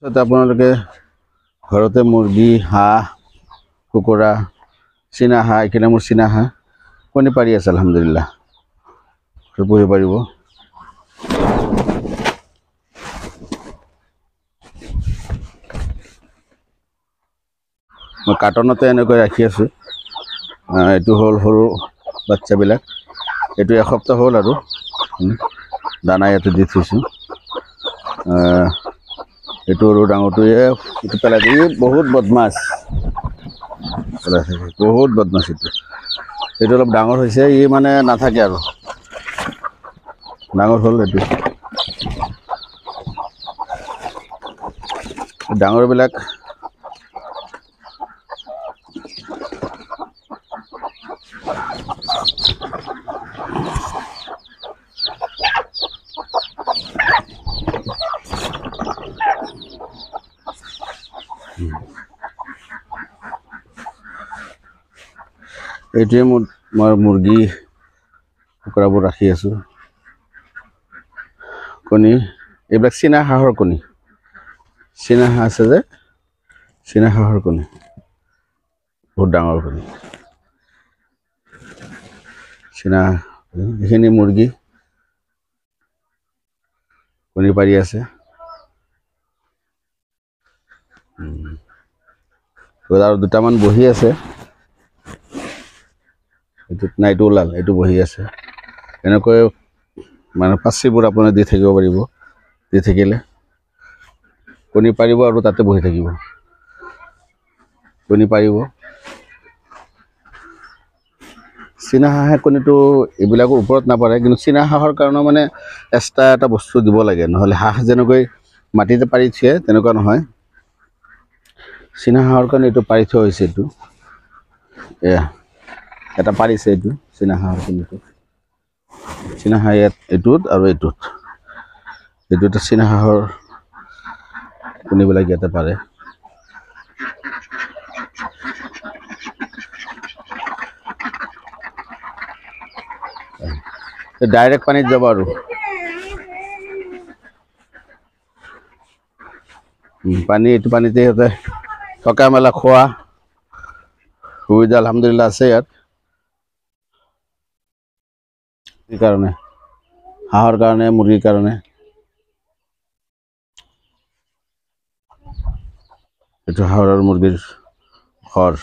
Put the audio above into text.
তাৰপিছত আপোনালোকে ঘৰতে মুৰ্গী, হাঁহ, কুকুৰা, চীনা হাঁহ, এইখিনি মোৰ চীনা হাঁহ কণী পাৰি আছে আলহামদুলিল্লাহ। পুহিব পাৰিব। মই কাৰ্টনতে এনেকৈ ৰাখি আছোঁ। এইটো হ'ল সৰু বাচ্চাবিলাক, এইটো এসপ্তাহ হ'ল আৰু দানা ইয়াতে দি থৈছোঁ। এইটো আৰু ডাঙৰটোৱে এইটো পেলাই দি বহুত বদমাছ পেলাই থাকে, বহুত বদমাছ। এইটো অলপ ডাঙৰ হৈছে, ই মানে নাথাকে আৰু ডাঙৰ হ'ল। এইটো ডাঙৰবিলাক এইটোৱে মই মুৰ্গী, কুকুৰাবোৰ ৰাখি আছোঁ। কণী এইবিলাক চীনা হাঁহৰ কণী, চীনা হাঁহ আছে যে, চীনা হাঁহৰ কণী, বহুত ডাঙৰ কণী। চীনা এইখিনি মুৰ্গী কণী পাৰি আছে। আৰু দুটামান বহি আছে, এইটোত নাই, এইটো ওলাল, এইটো বহি আছে। এনেকৈ মানে পাচিবোৰ আপুনি দি থাকিব পাৰিব, দি থাকিলে কণী পাৰিব আৰু তাতে বহি থাকিব, কণী পাৰিব। চীনা হাঁহে কণীটো এইবিলাকৰ ওপৰত নাপাৰে, কিন্তু চীনা হাঁহৰ কাৰণে মানে এক্সট্ৰা এটা বস্তু দিব লাগে, নহ'লে হাঁহ যেনেকৈ মাটিতে পাৰি থয় তেনেকুৱা নহয়। চীনা হাঁহৰ কাৰণে এইটো পাৰি থোৱা হৈছে। এইটো এয়া এটা পাৰিছে, এইটো চীনা হাঁহৰ কণীটো। চীনা হাঁহ ইয়াত এইটোত আৰু এইটোত চীনা হাঁহৰ কণীবিলাক ইয়াতে পাৰে। ডাইৰেক্ট পানীত যাব আৰু এইটো পানীতে সিহঁতে থকা মেলা খোৱা সুবিধা আলহামদুলিল্লাহ আছে ইয়াত। সেইকাৰণে হাঁহৰ কাৰণে, মুৰ্গীৰ কাৰণে এইটো হাঁহৰ আৰু মুৰ্গীৰ ঘৰ।